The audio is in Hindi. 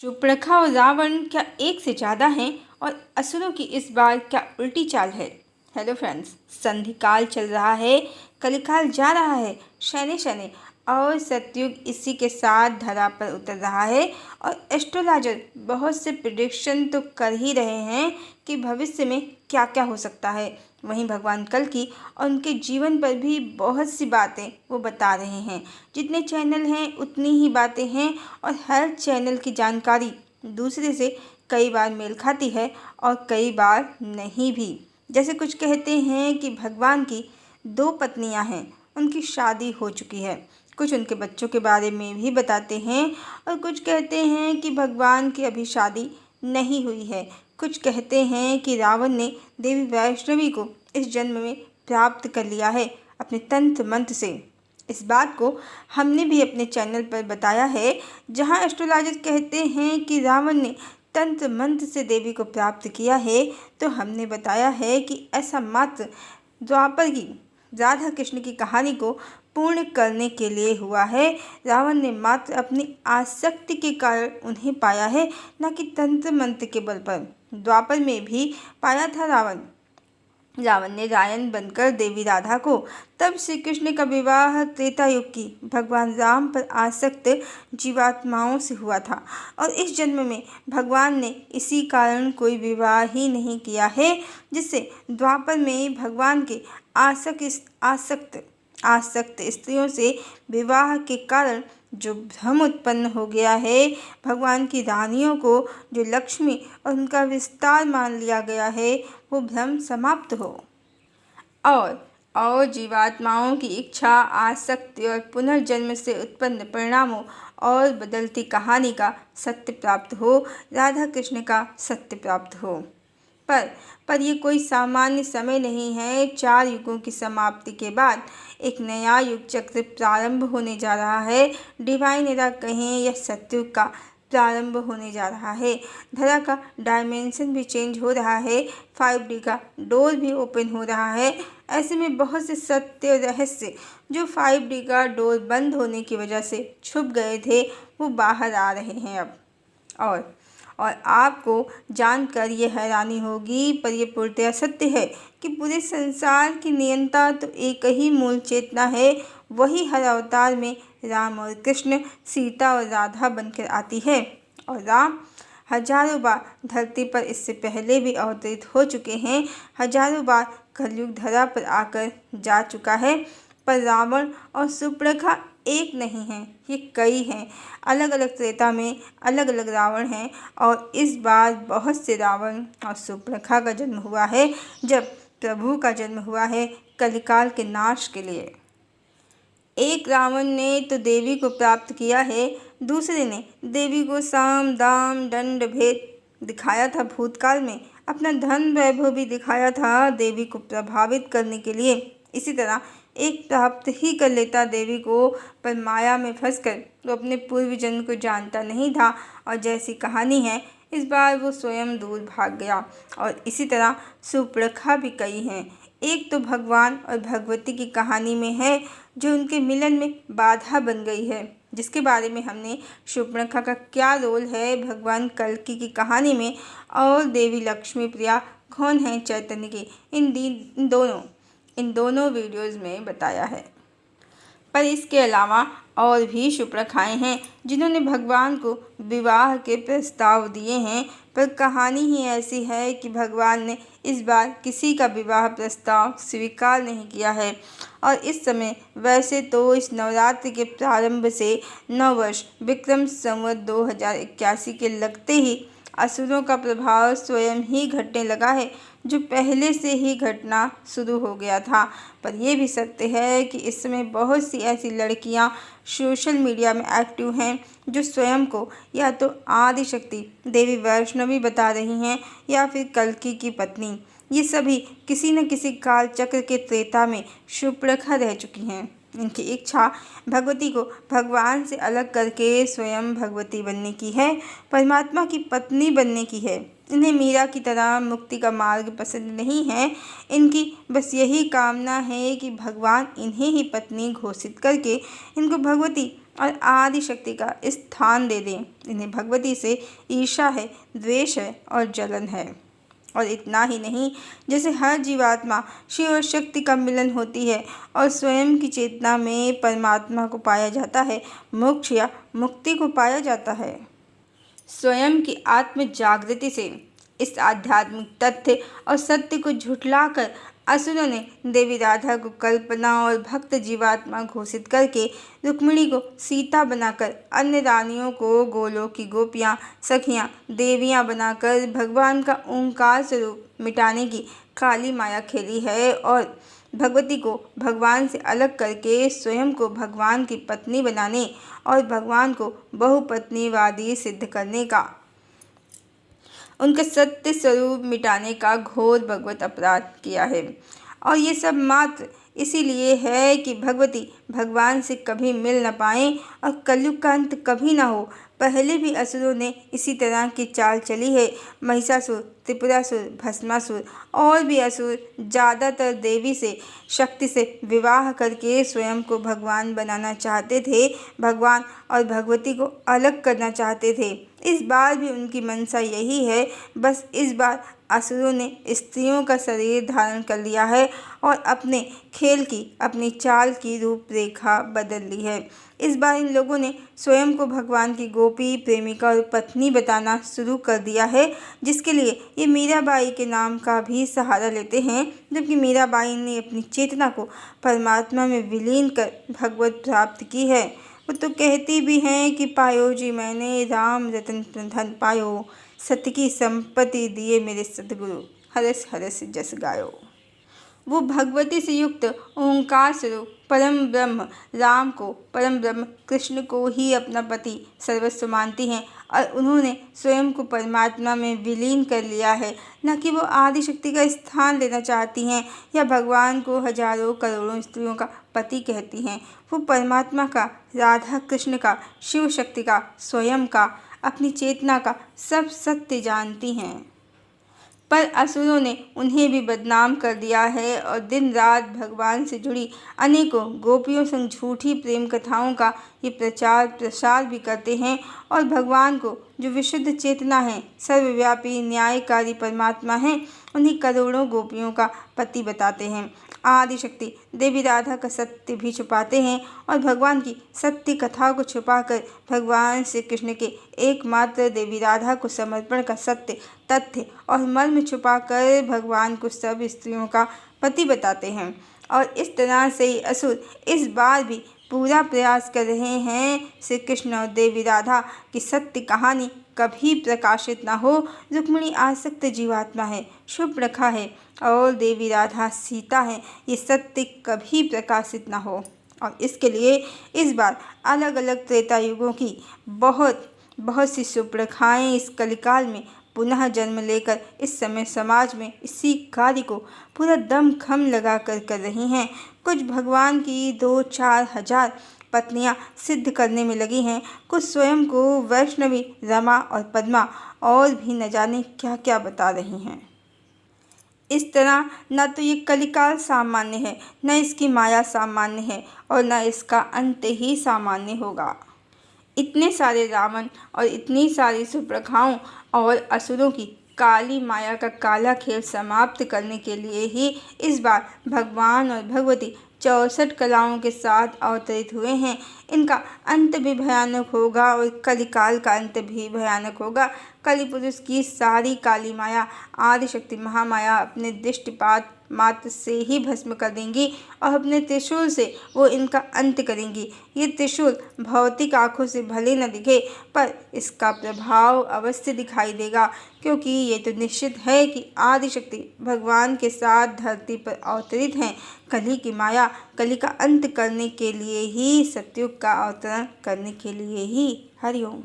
शूर्पणखा और रावण क्या एक से ज़्यादा हैं और असुरों की इस बार क्या उल्टी चाल है। हेलो फ्रेंड्स, संधिकाल चल रहा है, कलिकाल जा रहा है, शनि शनि और सतयुग इसी के साथ धरा पर उतर रहा है। और एस्ट्रोलॉजर बहुत से प्रिडिक्शन तो कर ही रहे हैं कि भविष्य में क्या क्या हो सकता है। वहीं भगवान कल्कि और उनके जीवन पर भी बहुत सी बातें वो बता रहे हैं। जितने चैनल हैं उतनी ही बातें हैं और हर चैनल की जानकारी दूसरे से कई बार मेल खाती है और कई बार नहीं भी। जैसे कुछ कहते हैं कि भगवान की 2 पत्नियां हैं, उनकी शादी हो चुकी है। कुछ उनके बच्चों के बारे में भी बताते हैं और कुछ कहते हैं कि भगवान की अभी शादी नहीं हुई है। कुछ कहते हैं कि रावण ने देवी वैष्णवी को इस जन्म में प्राप्त कर लिया है अपने तंत्र मंत्र से। इस बात को हमने भी अपने चैनल पर बताया है, जहां एस्ट्रोलॉजर कहते हैं कि रावण ने तंत्र मंत्र से देवी को प्राप्त किया है, तो हमने बताया है कि ऐसा मात्र द्वापर की राधा कृष्ण की कहानी को पूर्ण करने के लिए हुआ है। रावण ने मात्र अपनी आसक्ति के कारण उन्हें पाया है, न कि तंत्र मंत्र के बल पर। द्वापर में भी पाया था रावण ने रायन बनकर देवी राधा को। तब श्री कृष्ण का विवाह त्रेता युग की भगवान राम पर आसक्त जीवात्माओं से हुआ था और इस जन्म में भगवान ने इसी कारण कोई विवाह ही नहीं किया है, जिससे द्वापर में भगवान के आसक्त स्त्रियों से विवाह के कारण जो भ्रम उत्पन्न हो गया है, भगवान की रानियों को जो लक्ष्मी और उनका विस्तार मान लिया गया है, वो भ्रम समाप्त हो और जीवात्माओं की इच्छा, आसक्ति और पुनर्जन्म से उत्पन्न परिणामों और बदलती कहानी का सत्य प्राप्त हो, राधा कृष्ण का सत्य प्राप्त हो। पर ये कोई सामान्य समय नहीं है। 4 युगों की समाप्ति के बाद एक नया युग चक्र प्रारंभ होने जा रहा है। डिवाइन एरा कहें या सतयुग का प्रारंभ होने जा रहा है। धरा का डायमेंशन भी चेंज हो रहा है, 5D का डोर भी ओपन हो रहा है। ऐसे में बहुत से सत्य रहस्य जो 5D का डोर बंद होने की वजह से छुप गए थे, वो बाहर आ रहे हैं अब। और आपको जानकर ये हैरानी होगी, पर यह पूर्णतः सत्य है कि पूरे संसार की नियंता तो एक ही मूल चेतना है। वही हर अवतार में राम और कृष्ण, सीता और राधा बनकर आती है। और राम हजारों बार धरती पर इससे पहले भी अवतरित हो चुके हैं, हजारों बार कलयुग धरा पर आकर जा चुका है। पर रावण और शूर्पणखा एक नहीं हैं, ये कई हैं। अलग अलग त्रेता में अलग अलग रावण हैं और इस बार बहुत से रावण और शूर्पणखा का जन्म हुआ है, जब प्रभु का जन्म हुआ है कलिकाल के नाश के लिए। एक रावण ने तो देवी को प्राप्त किया है, दूसरे ने देवी को साम दाम दंड भेद दिखाया था भूतकाल में, अपना धन वैभव भी दिखाया था देवी को प्रभावित करने के लिए। इसी तरह एक प्राप्त ही कर लेता देवी को, पर माया में फंसकर वो अपने पूर्व जन्म को जानता नहीं था और जैसी कहानी है, इस बार वो स्वयं दूर भाग गया। और इसी तरह शूर्पणखा भी कई हैं। एक तो भगवान और भगवती की कहानी में है, जो उनके मिलन में बाधा बन गई है, जिसके बारे में हमने शूर्पणखा का क्या रोल है भगवान कल्कि की कहानी में और देवी लक्ष्मी प्रिया कौन है चैतन्य की, इन दोनों वीडियोस में बताया है। पर इसके अलावा और भी शूर्पणखाएँ हैं जिन्होंने भगवान को विवाह के प्रस्ताव दिए हैं, पर कहानी ही ऐसी है कि भगवान ने इस बार किसी का विवाह प्रस्ताव स्वीकार नहीं किया है। और इस समय वैसे तो इस नवरात्रि के प्रारंभ से नववर्ष विक्रम संवत 2081 के लगते ही असुरों का प्रभाव स्वयं ही घटने लगा है, जो पहले से ही घटना शुरू हो गया था। पर यह भी सत्य है कि इस समय बहुत सी ऐसी लड़कियां सोशल मीडिया में एक्टिव हैं, जो स्वयं को या तो आदि शक्ति देवी वैष्णवी बता रही हैं या फिर कल्कि की पत्नी। ये सभी किसी न किसी काल चक्र के त्रेता में शूर्पणखा रह चुकी हैं। इनकी इच्छा भगवती को भगवान से अलग करके स्वयं भगवती बनने की है, परमात्मा की पत्नी बनने की है। इन्हें मीरा की तरह मुक्ति का मार्ग पसंद नहीं है। इनकी बस यही कामना है कि भगवान इन्हें ही पत्नी घोषित करके इनको भगवती और आदि शक्ति का स्थान दे दें। इन्हें भगवती से ईर्ष्या है, द्वेष है और जलन है। और इतना ही नहीं, जैसे हर जीवात्मा शिव और शक्ति का मिलन होती है और स्वयं की चेतना में परमात्मा को पाया जाता है, मोक्ष या मुक्ति को पाया जाता है। स्वयं की आत्म जागृति से इस आध्यात्मिक तथ्य और सत्य को झुठलाकर असुरों ने देवी राधा को कल्पना और भक्त जीवात्मा घोषित करके रुक्मिणी को सीता बनाकर, अन्य रानियों को गोलोक की गोपियाँ, सखियाँ, देवियाँ बनाकर भगवान का ओंकार स्वरूप मिटाने की काली माया खेली है और भगवती को भगवान से अलग करके स्वयं को भगवान की पत्नी बनाने और भगवान को बहुपत्नीवादी सिद्ध करने का, उनका सत्य स्वरूप मिटाने का घोर भगवत अपराध किया है। और ये सब मात्र इसीलिए है कि भगवती भगवान से कभी मिल न पाएं और कलयुग का अंत कभी न हो। पहले भी असुरों ने इसी तरह की चाल चली है। महिषासुर, त्रिपुरासुर, भस्मासुर और भी असुर ज़्यादातर देवी से, शक्ति से विवाह करके स्वयं को भगवान बनाना चाहते थे, भगवान और भगवती को अलग करना चाहते थे। इस बार भी उनकी मंशा यही है, बस इस बार असुरों ने स्त्रियों का शरीर धारण कर लिया है और अपने खेल की, अपनी चाल की रूपरेखा बदल ली है। इस बार इन लोगों ने स्वयं को भगवान की गोपी, प्रेमिका और पत्नी बताना शुरू कर दिया है, जिसके लिए ये मीराबाई के नाम का भी सहारा लेते हैं। जबकि मीराबाई ने अपनी चेतना को परमात्मा में विलीन कर भगवत प्राप्त की है। वो तो कहती भी हैं कि पायो जी मैंने राम रतन धन पायो, सत्य की संपत्ति दिए मेरे सतगुरु, हरस हरस जस गायो। वो भगवती से युक्त ओंकार स्वरूप परम ब्रह्म राम को, परम ब्रह्म कृष्ण को ही अपना पति सर्वस्व मानती हैं और उन्होंने स्वयं को परमात्मा में विलीन कर लिया है। न कि वो आदि शक्ति का स्थान लेना चाहती हैं या भगवान को हजारों करोड़ों स्त्रियों का पति कहती हैं। वो परमात्मा का, राधा कृष्ण का, शिव शक्ति का, स्वयं का, अपनी चेतना का सब सत्य जानती हैं। पर असुरों ने उन्हें भी बदनाम कर दिया है और दिन रात भगवान से जुड़ी अनेकों गोपियों संग झूठी प्रेम कथाओं का ये प्रचार प्रसार भी करते हैं और भगवान को, जो विशुद्ध चेतना है, सर्वव्यापी न्यायकारी परमात्मा है, उन्हीं करोड़ों गोपियों का पति बताते हैं। आदि शक्ति देवी राधा का सत्य भी छुपाते हैं और भगवान की सत्य कथा को छुपाकर भगवान श्री कृष्ण के एकमात्र देवी राधा को समर्पण का सत्य तथ्य और मर्म छुपाकर भगवान को सब स्त्रियों का पति बताते हैं। और इस तरह से ही असुर इस बार भी पूरा प्रयास कर रहे हैं श्री कृष्ण और देवी राधा की सत्य कहानी कभी प्रकाशित ना हो। रुक्मिणी आसक्त जीवात्मा है, शुभ रखा है और देवी राधा सीता है, ये सत्य कभी प्रकाशित ना हो। और इसके लिए इस बार अलग अलग त्रेता युगों की बहुत सी सुप्रखाएँ इस कलिकाल में पुनः जन्म लेकर इस समय समाज में इसी कार्य को पूरा दमखम लगा कर रही हैं। कुछ भगवान की 2-4 हजार पत्नियां सिद्ध करने में लगी हैं, कुछ स्वयं को वैष्णवी, रमा और पद्मा और भी न जाने क्या क्या बता रही हैं। इस तरह न तो ये कलिकाल सामान्य है, न इसकी माया सामान्य है और न इसका अंत ही सामान्य होगा। इतने सारे रावण और इतनी सारी सुप्रखाओं और असुरों की काली माया का काला खेल समाप्त करने के लिए ही इस बार भगवान और भगवती 64 कलाओं के साथ अवतरित हुए हैं। इनका अंत भी भयानक होगा और कलिकाल का अंत भी भयानक होगा। कलि पुरुष की सारी काली माया आदिशक्ति महामाया अपने दृष्टिपात मात्र से ही भस्म कर देंगी और अपने त्रिशूल से वो इनका अंत करेंगी। ये त्रिशूल भौतिक आँखों से भले न दिखे, पर इसका प्रभाव अवश्य दिखाई देगा, क्योंकि ये तो निश्चित है कि आदिशक्ति भगवान के साथ धरती पर अवतरित हैं। कली की माया, कली का अंत करने के लिए ही, सतयुग का अवतरण करने के लिए ही। हरिओम।